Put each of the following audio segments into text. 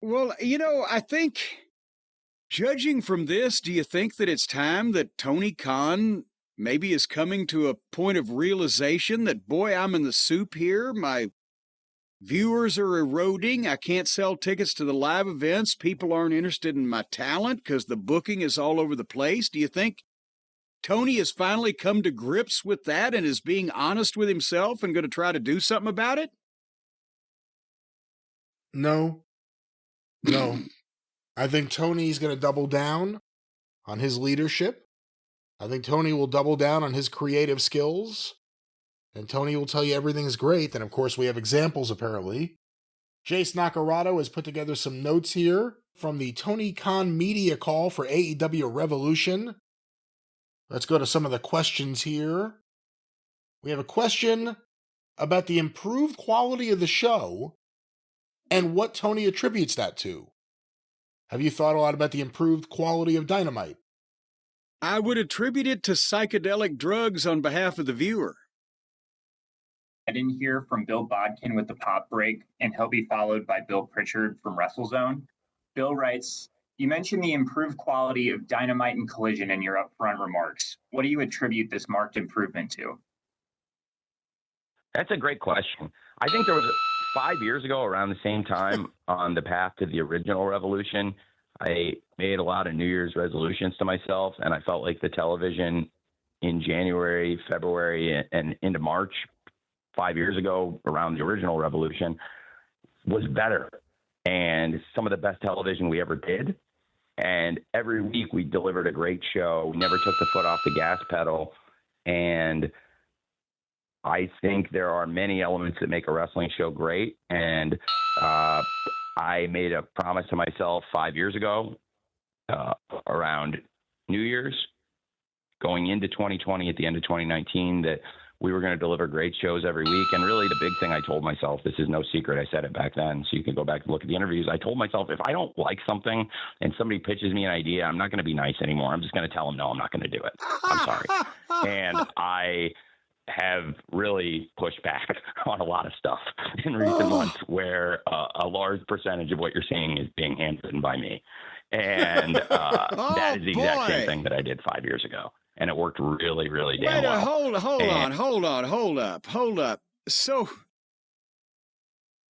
Well, I think judging from this, do you think that it's time that Tony Khan maybe is coming to a point of realization that, boy, I'm in the soup here. My viewers are eroding. I can't sell tickets to the live events. People aren't interested in my talent because the booking is all over the place. Do you think Tony has finally come to grips with that and is being honest with himself and going to try to do something about it? No. I think Tony's going to double down on his leadership. I think Tony will double down on his creative skills. And Tony will tell you everything's great. And of course, we have examples apparently. Jace Nakarado has put together some notes here from the Tony Khan media call for AEW Revolution. Let's go to some of the questions here. We have a question about the improved quality of the show and what Tony attributes that to. Have you thought a lot about the improved quality of Dynamite? I would attribute it to psychedelic drugs on behalf of the viewer. I didn't hear from Bill Bodkin with the pop break, and he'll be followed by Bill Pritchard from WrestleZone. Bill writes, you mentioned the improved quality of Dynamite and Collision in your upfront remarks. What do you attribute this marked improvement to? That's a great question. I think there was 5 years ago, around the same time, on the path to the original Revolution, I made a lot of New Year's resolutions to myself, and I felt like the television in January, February, and into March 5 years ago, around the original Revolution, was better and some of the best television we ever did. And every week we delivered a great show. We never took the foot off the gas pedal. And I think there are many elements that make a wrestling show great. And I made a promise to myself 5 years ago around New Year's, going into 2020, at the end of 2019, that we were going to deliver great shows every week. And really the big thing I told myself, this is no secret, I said it back then, so you can go back and look at the interviews. I told myself, if I don't like something and somebody pitches me an idea, I'm not going to be nice anymore. I'm just going to tell them, no, I'm not going to do it. I'm sorry. And I have really pushed back on a lot of stuff in recent months where a large percentage of what you're seeing is being handwritten by me. And that is the exact same thing that I did 5 years ago. And it worked really, really damn well. Hold up. So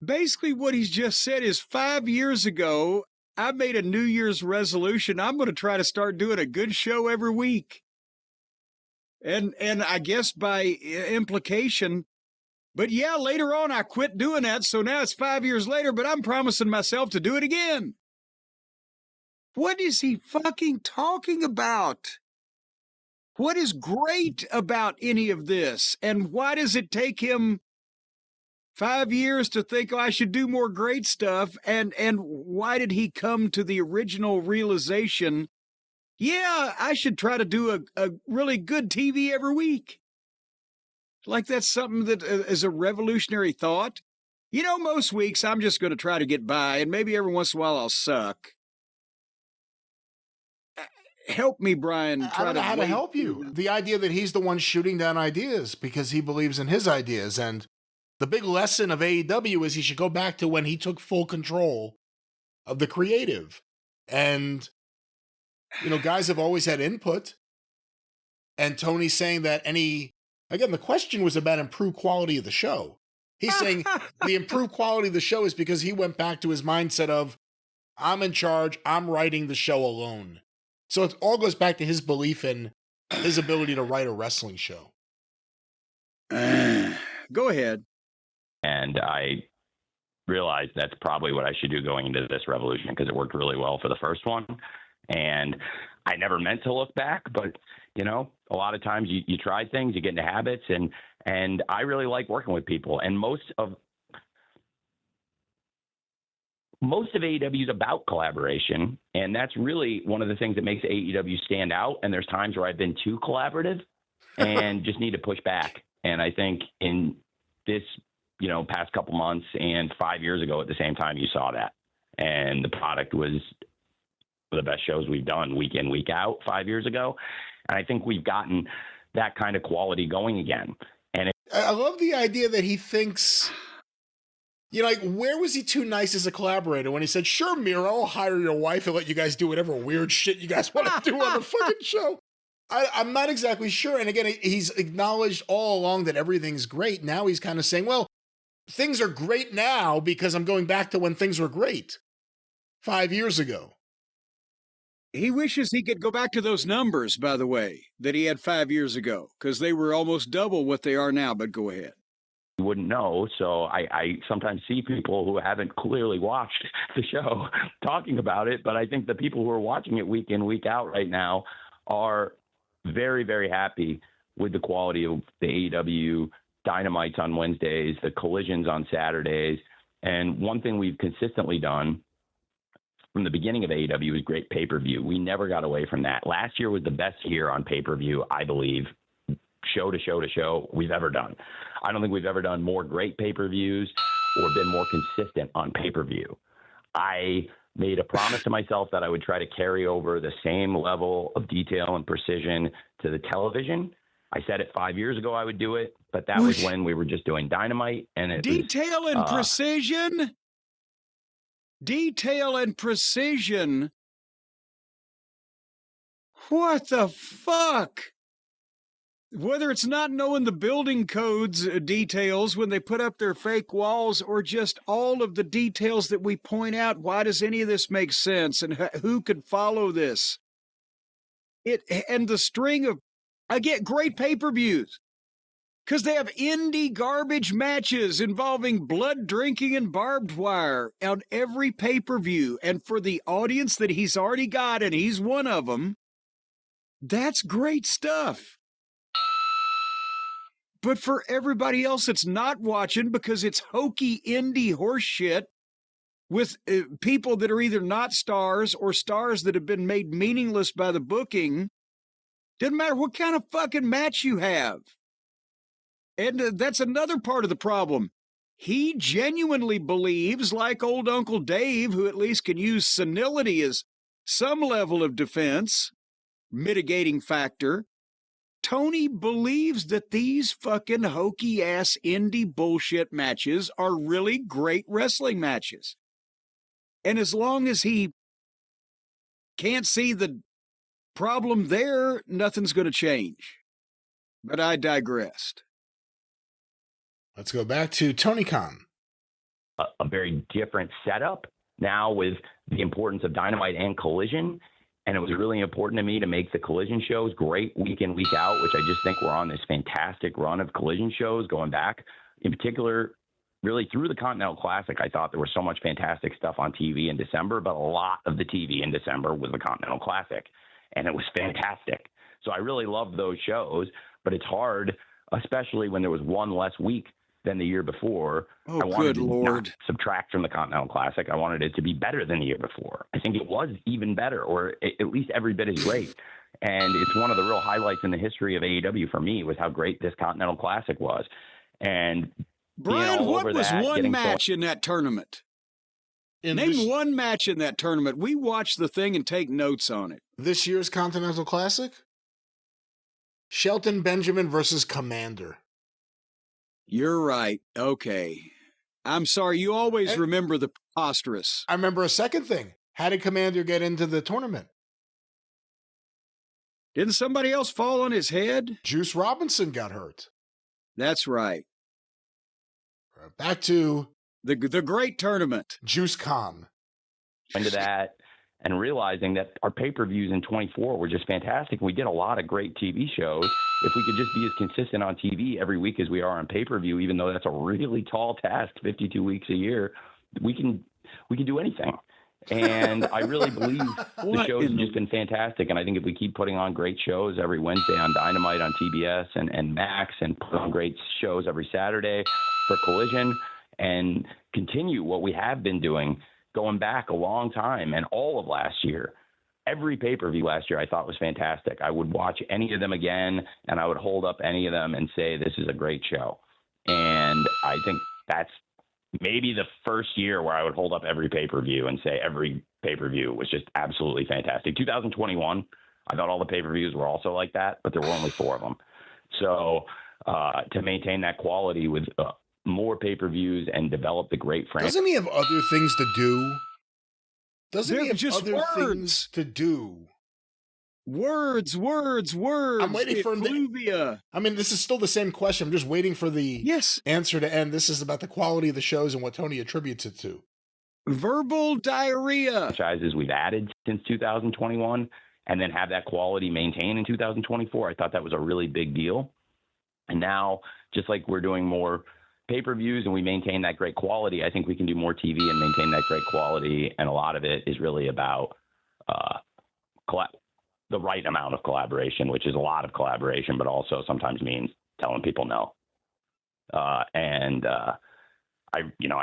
basically what he's just said is 5 years ago, I made a New Year's resolution. I'm going to try to start doing a good show every week. And I guess by implication, but yeah, later on I quit doing that. So now it's 5 years later, but I'm promising myself to do it again. What is he fucking talking about? What is great about any of this? And why does it take him 5 years to think, oh, I should do more great stuff? And why did he come to the original realization, yeah, I should try to do a really good TV every week? Like that's something that is a revolutionary thought. Most weeks I'm just going to try to get by, and maybe every once in a while I'll suck. Help me, Brian. I don't know how to help you. The idea that he's the one shooting down ideas because he believes in his ideas. And the big lesson of AEW is he should go back to when he took full control of the creative. And, guys have always had input. And Tony's saying that again, the question was about improved quality of the show. He's saying the improved quality of the show is because he went back to his mindset of, I'm in charge, I'm writing the show alone. So it all goes back to his belief in his ability to write a wrestling show. Go ahead. And I realized that's probably what I should do going into this Revolution, because it worked really well for the first one. And I never meant to look back, but, a lot of times you try things, you get into habits, and I really like working with people. And most of AEW is about collaboration, and that's really one of the things that makes AEW stand out. And there's times where I've been too collaborative and just need to push back. And I think in this, past couple months and 5 years ago at the same time, you saw that. And the product was one of the best shows we've done week in, week out 5 years ago. And I think we've gotten that kind of quality going again. And I love the idea that he thinks You know, like, where was he too nice as a collaborator when he said, sure, Miro, I'll hire your wife and let you guys do whatever weird shit you guys want to do on the fucking show? I'm not exactly sure. And again, he's acknowledged all along that everything's great. Now he's kind of saying, well, things are great now because I'm going back to when things were great 5 years ago. He wishes he could go back to those numbers, by the way, that he had 5 years ago, because they were almost double what they are now, but go ahead. You wouldn't know. So I sometimes see people who haven't clearly watched the show talking about it, but I think the people who are watching it week in, week out right now are very, very happy with the quality of the AEW Dynamites on Wednesdays, the collisions on Saturdays. And one thing we've consistently done from the beginning of AEW is great pay-per-view. We never got away from that. Last year was the best year on pay-per-view, I believe, show to show to show we've ever done. I don't think we've ever done more great pay-per-views or been more consistent on pay-per-view. I made a promise to myself that I would try to carry over the same level of detail and precision to the television. I said it 5 years ago I would do it, but that was when we were just doing Dynamite. And Detail and precision? Detail and precision? What the fuck? Whether it's not knowing the building codes details when they put up their fake walls, or just all of the details that we point out, why does any of this make sense, and who could follow this? And the string of, I get great pay-per-views because they have indie garbage matches involving blood drinking and barbed wire on every pay-per-view. And for the audience that he's already got, and he's one of them, that's great stuff. But for everybody else that's not watching because it's hokey indie horse shit with people that are either not stars or stars that have been made meaningless by the booking, doesn't matter what kind of fucking match you have. And that's another part of the problem. He genuinely believes, like old Uncle Dave, who at least can use senility as some level of defense, mitigating factor, Tony believes that these fucking hokey-ass indie bullshit matches are really great wrestling matches. And as long as he can't see the problem there, nothing's going to change. But I digressed. Let's go back to Tony Khan. A very different setup now with the importance of Dynamite and Collision. And it was really important to me to make the Collision shows great week in, week out, which I just think we're on this fantastic run of Collision shows going back. In particular, really through the Continental Classic, I thought there was so much fantastic stuff on TV in December, but a lot of the TV in December was the Continental Classic, and it was fantastic. So I really loved those shows, but it's hard, especially when there was one less week than the year before. Oh, I wanted good to Lord. not subtract from the Continental Classic. I wanted it to be better than the year before. I think it was even better, or at least every bit as great. And it's one of the real highlights in the history of AEW for me was how great this Continental Classic was. And Brian, what was one match in that tournament? Name one match in that tournament. We watch the thing and take notes on it. This year's Continental Classic? Shelton Benjamin versus Commander. You're right. Okay. I'm sorry. You always remember the preposterous. I remember a second thing. How did Commander get into the tournament? Didn't somebody else fall on his head? Juice Robinson got hurt. That's right. Back to the great tournament. Juice Khan. Into that and realizing that our pay-per-views in 24 were just fantastic. We did a lot of great TV shows. If we could just be as consistent on TV every week as we are on pay-per-view, even though that's a really tall task, 52 weeks a year, we can do anything. And I really believe the shows have just been fantastic. And I think if we keep putting on great shows every Wednesday on Dynamite, on TBS and Max, and put on great shows every Saturday for Collision, and continue what we have been doing going back a long time and all of last year, every pay-per-view last year I thought was fantastic. I would watch any of them again, and I would hold up any of them and say, this is a great show. And I think that's maybe the first year where I would hold up every pay-per-view and say every pay-per-view was just absolutely fantastic. 2021, I thought all the pay-per-views were also like that, but there were only 4 of them. So to maintain that quality with more pay-per-views and develop the great franchise. Doesn't he have other things to do? Doesn't They're he have just other words. things to do? Words. I'm waiting for him Fluvia. I mean, this is still the same question. I'm just waiting for the answer to end. This is about the quality of the shows and what Tony attributes it to. Verbal diarrhea. Franchises we've added since 2021, and then have that quality maintained in 2024. I thought that was a really big deal. And now, just like we're doing more pay-per-views and we maintain that great quality, I think we can do more TV and maintain that great quality. And a lot of it is really about the right amount of collaboration, which is a lot of collaboration, but also sometimes means telling people no. I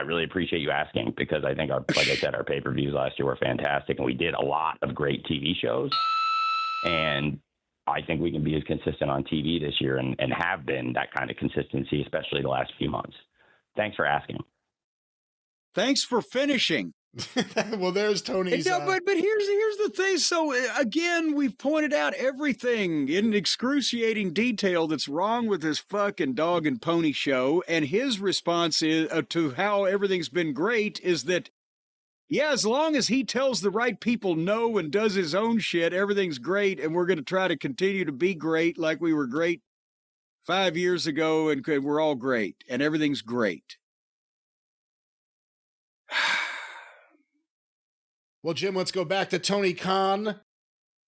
really appreciate you asking, because I think, like I said, our pay-per-views last year were fantastic, and we did a lot of great TV shows. And I think we can be as consistent on TV this year and have been that kind of consistency, especially the last few months. Thanks for asking. Thanks for finishing. Well, there's Tony's. No, but here's the thing. So again, we've pointed out everything in excruciating detail that's wrong with this fucking dog and pony show, and his response is to how everything's been great is that, yeah, as long as he tells the right people no and does his own shit, everything's great, and we're going to try to continue to be great like we were great 5 years ago, and we're all great, and everything's great. Well, Jim, let's go back to Tony Khan.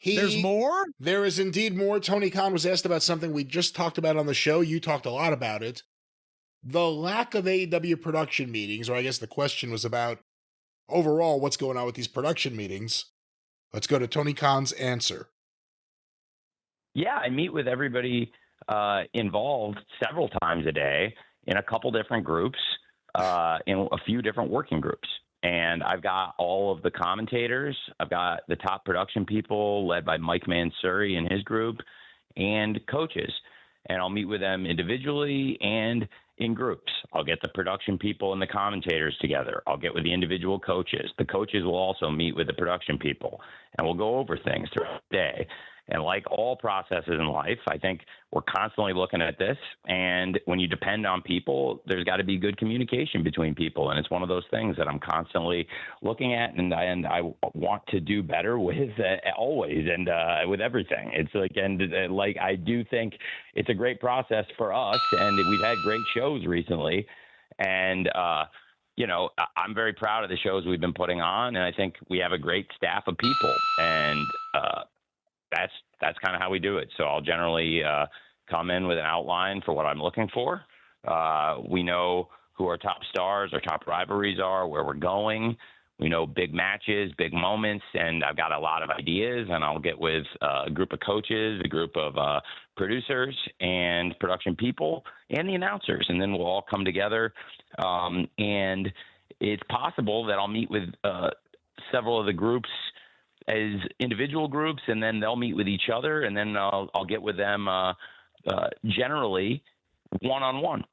There's more? There is indeed more. Tony Khan was asked about something we just talked about on the show. You talked a lot about it. The lack of AEW production meetings, or I guess the question was about overall what's going on with these production meetings. Let's go to Tony Khan's answer. Yeah, I meet with everybody involved several times a day in a couple different groups, in a few different working groups. And I've got all of the commentators. I've got the top production people led by Mike Mansuri and his group, and coaches. And I'll meet with them individually and in groups. I'll get the production people and the commentators together. I'll get with the individual coaches. The coaches will also meet with the production people, and we'll go over things throughout the day. And like all processes in life, I think we're constantly looking at this. And when you depend on people, there's got to be good communication between people. And it's one of those things that I'm constantly looking at, and I want to do better with always, and with everything. It's like, and like, I do think it's a great process for us, and we've had great shows recently. And, I'm very proud of the shows we've been putting on. And I think we have a great staff of people, and, that's kind of how we do it. So I'll generally come in with an outline for what I'm looking for. We know who our top stars, our top rivalries are, where we're going. We know big matches, big moments, and I've got a lot of ideas, and I'll get with a group of coaches, a group of producers and production people, and the announcers, and then we'll all come together. And it's possible that I'll meet with several of the groups as individual groups, and then they'll meet with each other, and then I'll get with them generally one-on-one.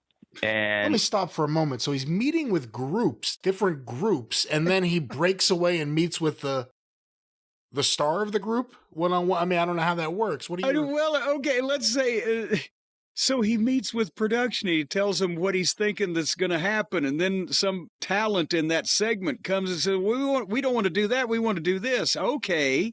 And let me stop for a moment. So he's meeting with groups, different groups, and then he breaks away and meets with the star of the group one-on-one. I mean, I don't know how that works. What do you? Well, okay, let's say. So he meets with production. He tells them what he's thinking that's going to happen, and then some talent in that segment comes and says, "We don't want to do that. We want to do this." Okay.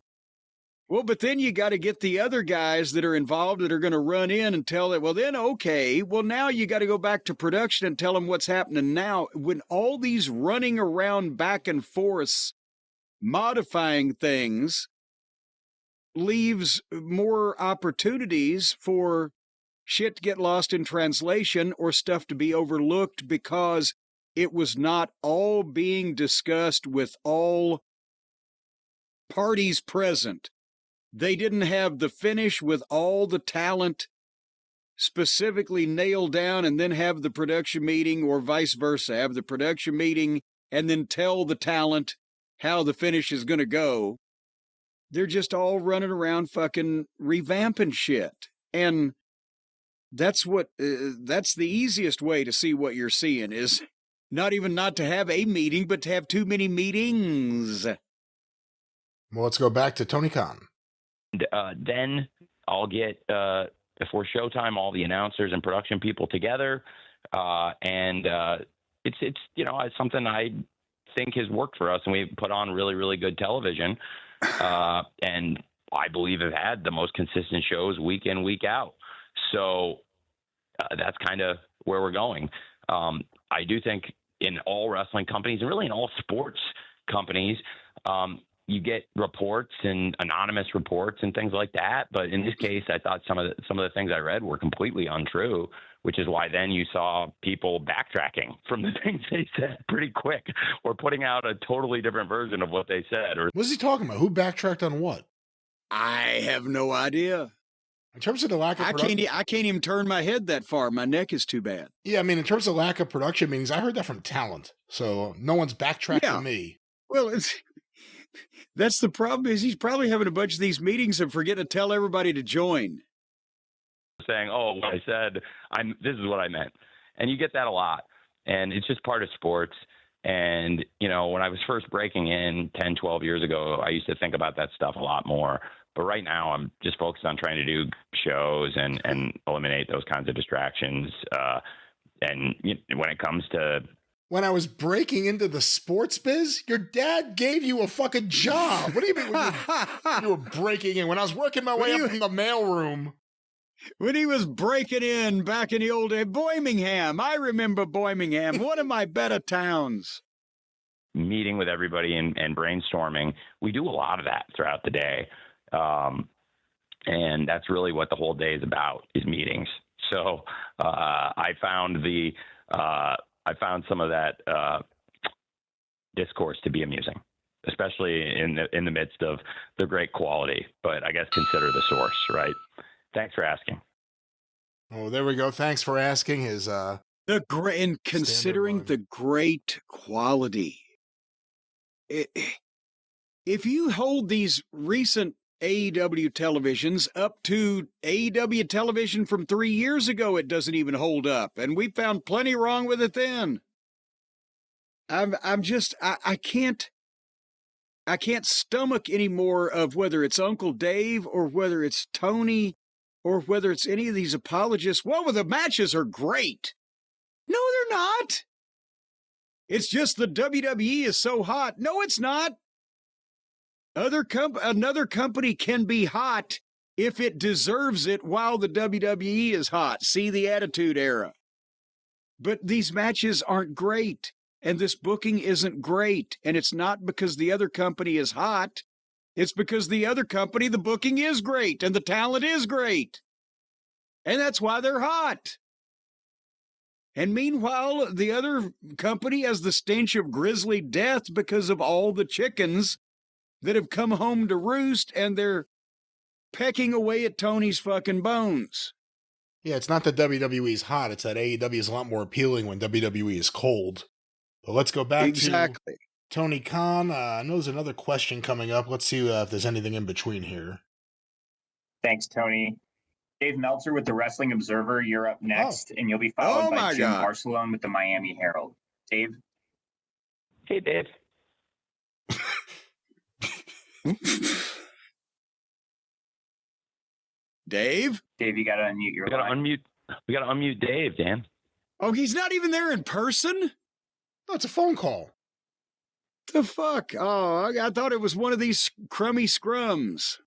Well, but then you got to get the other guys that are involved that are going to run in and tell it. Well, then, okay. Well, now you got to go back to production and tell them what's happening now. When all these running around back and forth, modifying things, leaves more opportunities for shit to get lost in translation or stuff to be overlooked because it was not all being discussed with all parties present. They didn't have the finish with all the talent specifically nailed down and then have the production meeting, or vice versa. Have the production meeting and then tell the talent how the finish is going to go. They're just all running around fucking revamping shit. And that's the easiest way to see what you're seeing, is not even not to have a meeting, but to have too many meetings. Well, let's go back to Tony Khan. Then I'll get, before showtime, all the announcers and production people together. And it's it's something I think has worked for us, and we've put on really, really good television. And I believe have had the most consistent shows week in, week out. So that's kind of where we're going. I do think in all wrestling companies, and really in all sports companies, you get reports and anonymous reports and things like that. But in this case, I thought some of the things I read were completely untrue, which is why then you saw people backtracking from the things they said pretty quick, or putting out a totally different version of what they said. Or what's he talking about? Who backtracked on what? I have no idea. In terms of the lack of production, I can't even turn my head that far. My neck is too bad. Yeah, I mean, in terms of lack of production meetings, I heard that from talent. So no one's backtracked to me. Well, that's the problem, is he's probably having a bunch of these meetings and forgetting to tell everybody to join. Saying, oh, what I said, this is what I meant. And you get that a lot. And it's just part of sports. And, when I was first breaking in 10, 12 years ago, I used to think about that stuff a lot more. But right now I'm just focused on trying to do shows and eliminate those kinds of distractions. And when it comes to... When I was breaking into the sports biz, your dad gave you a fucking job. What do you mean when you were breaking in? When I was working my way up from the mailroom. When he was breaking in back in the old day, Birmingham. I remember Birmingham, one of my better towns. Meeting with everybody and brainstorming. We do a lot of that throughout the day. And that's really what the whole day is about, is meetings. So I found some of that discourse to be amusing, especially in the midst of the great quality. But I guess consider the source, right? Thanks for asking. Oh, there we go. Thanks for asking. Considering the great quality. If you hold these recent AEW televisions up to AEW television from 3 years ago, it doesn't even hold up. And we found plenty wrong with it then. I can't stomach any more of whether it's Uncle Dave or whether it's Tony or whether it's any of these apologists. Well, the matches are great. No, they're not. It's just the WWE is so hot. No, it's not. Another company can be hot if it deserves it while the WWE is hot. See the Attitude Era. But these matches aren't great, and this booking isn't great, and it's not because the other company is hot. It's because the other company, the booking is great, and the talent is great. And that's why they're hot. And meanwhile, the other company has the stench of grisly death because of all the chickens that have come home to roost, and they're pecking away at Tony's fucking bones. Yeah, it's not that WWE is hot. It's that AEW is a lot more appealing when WWE is cold. But let's go back to Tony Khan. I know there's another question coming up. Let's see if there's anything in between here. Thanks, Tony. Dave Meltzer with the Wrestling Observer. You're up next, and you'll be followed by Jim Barcelone with the Miami Herald. Dave? Hey, Dave. Dave? Dave, you got to unmute your line. We got to unmute Dave, Dan. Oh, he's not even there in person? No, it's a phone call. The fuck? Oh, I thought it was one of these crummy scrums.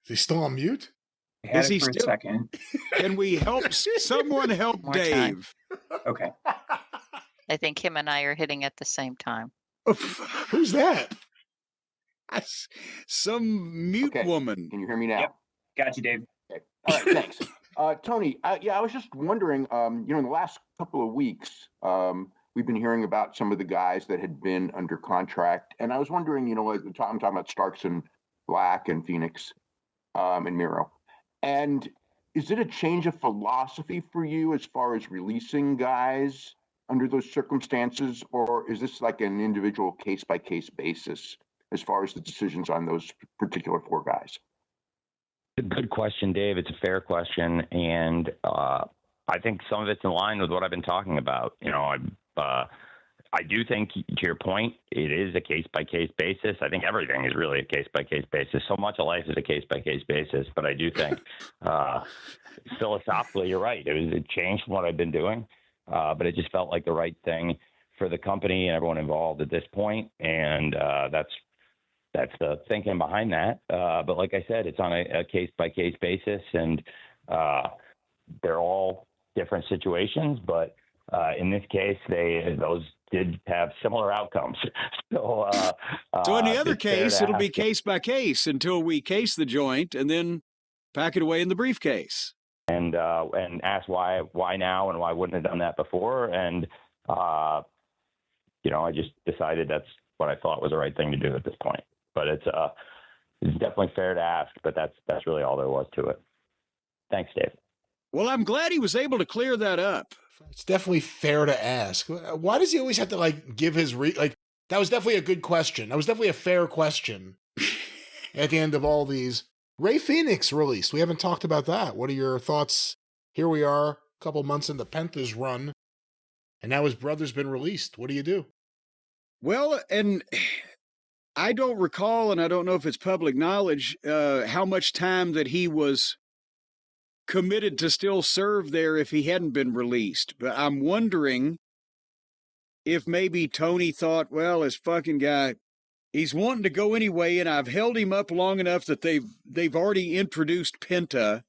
Is he still on mute? Is he still? A second. Can we help? Someone help Dave. Okay. I think him and I are hitting at the same time. Who's that? Some mute woman. Can you hear me now? Yep. Got you, Dave. Okay. All right, thanks. Tony, I was just wondering, in the last couple of weeks, we've been hearing about some of the guys that had been under contract. And I was wondering, I'm talking about Starks and Black and Phoenix and Miro. And is it a change of philosophy for you as far as releasing guys under those circumstances? Or is this like an individual case-by-case basis as far as the decisions on those particular 4 guys? Good question, Dave. It's a fair question. And I think some of it's in line with what I've been talking about. I do think, to your point, it is a case-by-case basis. I think everything is really a case-by-case basis. So much of life is a case-by-case basis. But I do think philosophically, you're right. It changed from what I've been doing, but it just felt like the right thing for the company and everyone involved at this point. And that's the thinking behind that. But like I said, it's on a case-by-case basis, and they're all different situations. But in this case, those did have similar outcomes. So in the other case, it'll be case by case until we case the joint and then pack it away in the briefcase. And ask why now and why wouldn't have done that before. And I just decided that's what I thought was the right thing to do at this point. But it's definitely fair to ask, but that's really all there was to it. Thanks, Dave. Well, I'm glad he was able to clear that up. It's definitely fair to ask. Why does he always have to give his that was definitely a good question. That was definitely a fair question. At the end of all these, Ray Phoenix released. We haven't talked about that. What are your thoughts? Here we are, a couple months into Penta's run, and now his brother's been released. What do you do? Well, and I don't recall, and I don't know if it's public knowledge, how much time that he was committed to still serve there if he hadn't been released. But I'm wondering if maybe Tony thought, well, this fucking guy, he's wanting to go anyway, and I've held him up long enough that they've already introduced Penta,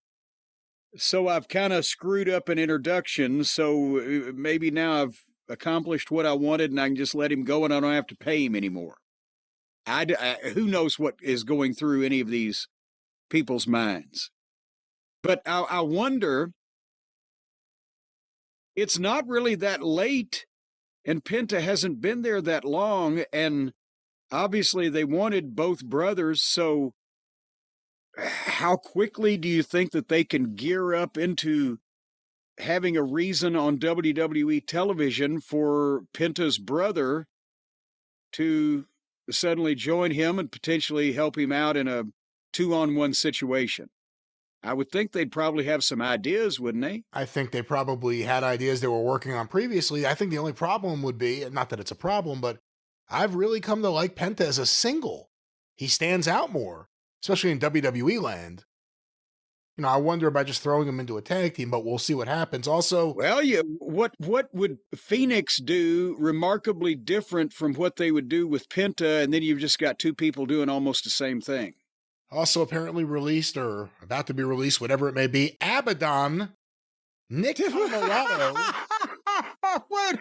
so I've kind of screwed up an introduction, so maybe now I've accomplished what I wanted and I can just let him go and I don't have to pay him anymore. Who knows what is going through any of these people's minds. But I wonder, it's not really that late, and Penta hasn't been there that long, and obviously they wanted both brothers, so how quickly do you think that they can gear up into having a reason on WWE television for Penta's brother to suddenly join him and potentially help him out in a 2-on-1 situation? I would think they'd probably have some ideas, wouldn't they? I think they probably had ideas they were working on previously. I think the only problem would be, not that it's a problem, but I've really come to like Penta as a single. He stands out more, especially in WWE land. I wonder about just throwing him into a tag team, but we'll see what happens. Also, well, what would Phoenix do remarkably different from what they would do with Penta, and then you've just got two people doing almost the same thing? Also apparently released or about to be released, whatever it may be, Abaddon, Nick Camarato. What?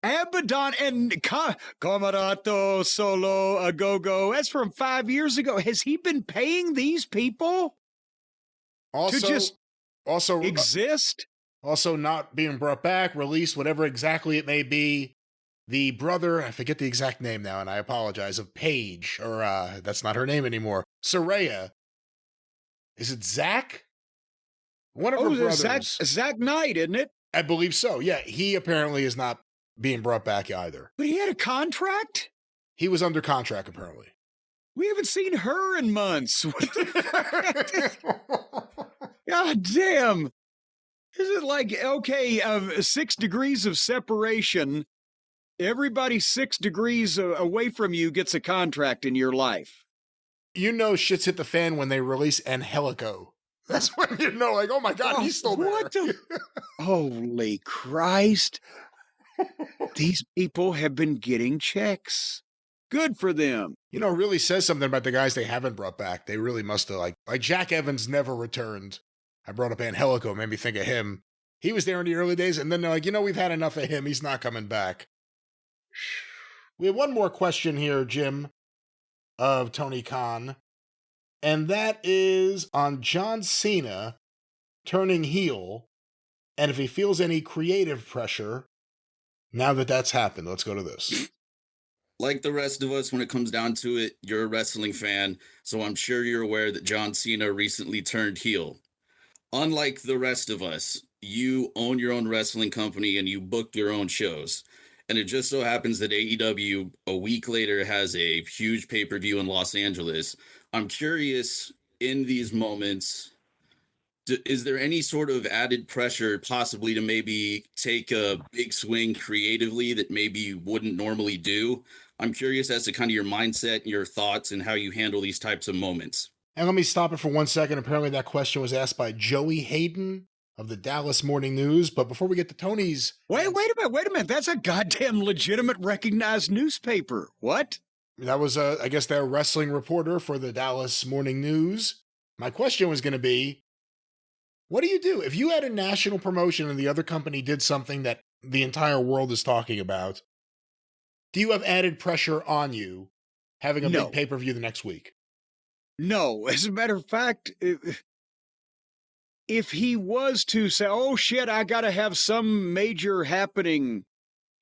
Abaddon and Camarato Solo a Go-Go. That's from 5 years ago. Has he been paying these people to just exist? Also not being brought back, released, whatever exactly it may be. The brother, I forget the exact name now, and I apologize, of Paige, or that's not her name anymore. Saraya. Is it Zach? One of her brothers. Zach Knight, isn't it? I believe so. Yeah, he apparently is not being brought back either. But he had a contract? He was under contract, apparently. We haven't seen her in months. God damn. Is it like, okay, 6 degrees of separation, everybody 6 degrees away from you gets a contract in your life? Shit's hit the fan when they release Angelico. That's when oh my God, he's still there. What the? Holy Christ. These people have been getting checks. Good for them. It really says something about the guys they haven't brought back. They really must have, like Jack Evans never returned. I brought up Angelico, made me think of him. He was there in the early days, and then they're like, we've had enough of him. He's not coming back. We have one more question here, Jim, of Tony Khan, and that is on John Cena turning heel, and if he feels any creative pressure now that that's happened. Let's go to this. Like the rest of us, when it comes down to it, you're a wrestling fan, so I'm sure you're aware that John Cena recently turned heel. Unlike the rest of us, you own your own wrestling company and you book your own shows. And it just so happens that AEW a week later has a huge pay-per-view in Los Angeles. I'm curious, in these moments, Is there any sort of added pressure possibly to maybe take a big swing creatively that maybe you wouldn't normally do? I'm curious as to kind of your mindset and your thoughts and how you handle these types of moments. And let me stop it for 1 second. Apparently that question was asked by Joey Hayden of the Dallas Morning News. But before we get to Tony's... Wait a minute. That's a goddamn legitimate recognized newspaper. What? That was, I guess, their wrestling reporter for the Dallas Morning News. My question was going to be, what do you do? If you had a national promotion and the other company did something that the entire world is talking about, do you have added pressure on you having a big pay-per-view the next week? No. As a matter of fact, if he was to say, oh shit, I got to have some major happening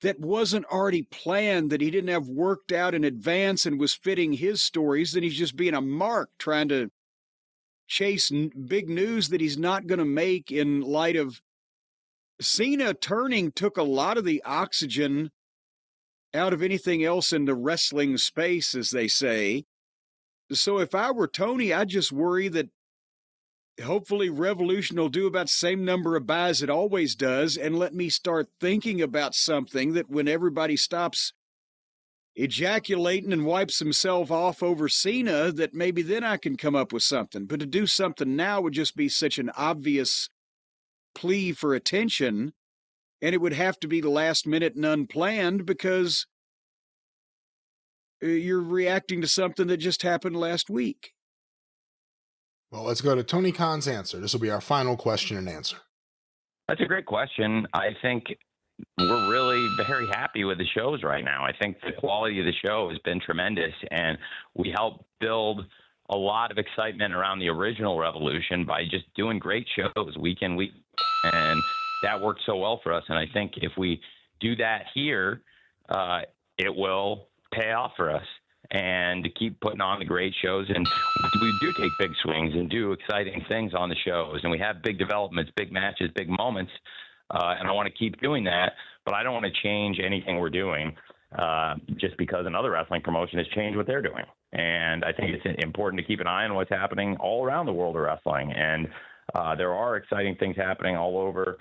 that wasn't already planned, that he didn't have worked out in advance and was fitting his stories, then he's just being a mark trying to chase big news that he's not going to make in light of Cena turning took a lot of the oxygen out of anything else in the wrestling space, as they say. So if I were Tony, I'd just worry that hopefully Revolution will do about the same number of buys it always does and let me start thinking about something that when everybody stops ejaculating and wipes himself off over Cena, that maybe then I can come up with something. But to do something now would just be such an obvious plea for attention, and it would have to be the last minute and unplanned because you're reacting to something that just happened last week. Well, let's go to Tony Khan's answer. This will be our final question and answer. That's a great question. I think we're really very happy with the shows right now. I think the quality of the show has been tremendous, and we helped build a lot of excitement around the original Revolution by just doing great shows week in, week, and that worked so well for us. And I think if we do that here, it will pay off for us. And to keep putting on the great shows, and we do take big swings and do exciting things on the shows, and we have big developments, big matches, big moments. And I want to keep doing that, but I don't want to change anything we're doing just because another wrestling promotion has changed what they're doing. And I think it's important to keep an eye on what's happening all around the world of wrestling. And there are exciting things happening all over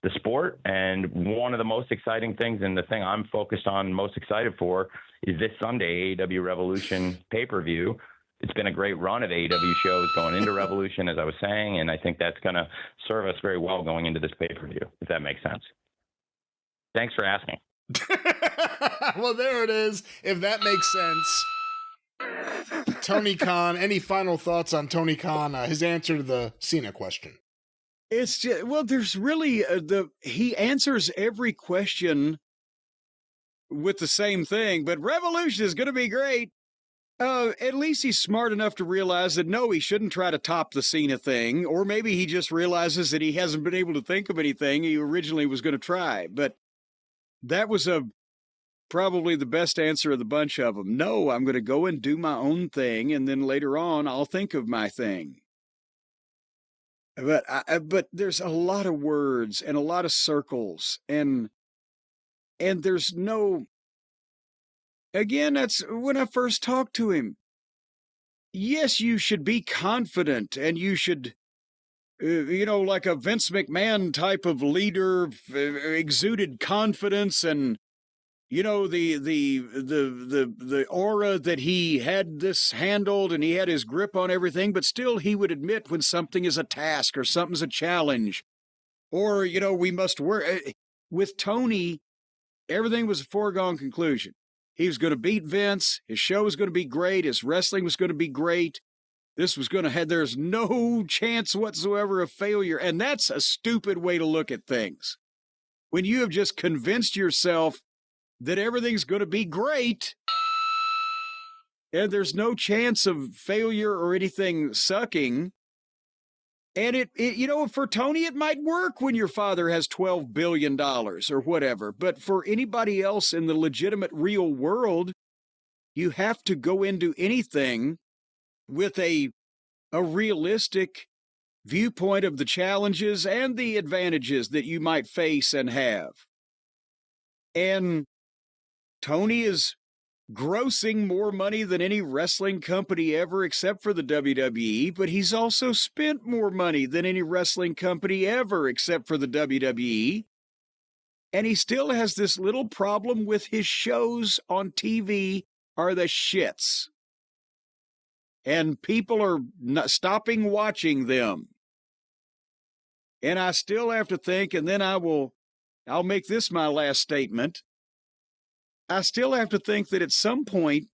the sport. And one of the most exciting things, and the thing I'm focused on, most excited for, is this Sunday AEW Revolution pay-per-view. It's been a great run of AEW shows going into Revolution, as I was saying, and I think that's going to serve us very well going into this pay-per-view, if that makes sense. Thanks for asking. Well, there it is. If that makes sense. Tony Khan, any final thoughts on Tony Khan, his answer to the Cena question? It's just, well, there's really he answers every question with the same thing, but Revolution is going to be great. At least he's smart enough to realize that no, he shouldn't try to top the Cena thing, or maybe he just realizes that he hasn't been able to think of anything he originally was going to try. But that was probably the best answer of the bunch of them. No, I'm going to go and do my own thing, and then later on I'll think of my thing. But there's a lot of words and a lot of circles, and there's no. Again, that's when I first talked to him. Yes, you should be confident, and you should, like a Vince McMahon type of leader, exuded confidence, and the aura that he had this handled, and he had his grip on everything. But still, he would admit when something is a task or something's a challenge, or we must work. With Tony, everything was a foregone conclusion. He was going to beat Vince. His show was going to be great. His wrestling was going to be great. This was going to have, there's no chance whatsoever of failure. And that's a stupid way to look at things. When you have just convinced yourself that everything's going to be great and there's no chance of failure or anything sucking. And it for Tony, it might work when your father has $12 billion or whatever. But for anybody else in the legitimate real world, you have to go into anything with a realistic viewpoint of the challenges and the advantages that you might face and have. And Tony is grossing more money than any wrestling company ever except for the WWE, but he's also spent more money than any wrestling company ever except for the WWE. And he still has this little problem with his shows on TV are the shits. And people are not stopping watching them. And I still have to think, and then I'll make this my last statement. I still have to think that at some point,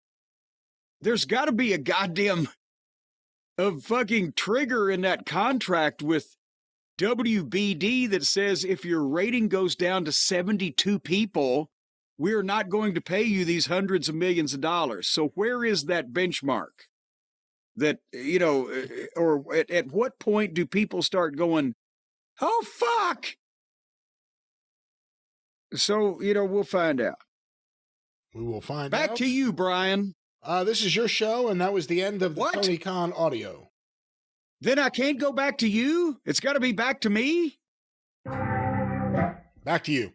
there's got to be a goddamn fucking trigger in that contract with WBD that says if your rating goes down to 72 people, we're not going to pay you these hundreds of millions of dollars. So where is that benchmark? That, you know, or at what point do people start going, oh, fuck? So, you know, we'll find out. We will find out. Back to you, Brian. This is your show, and that was the end of the Tony Khan audio. Then I can't go back to you? It's got to be back to me? Back to you.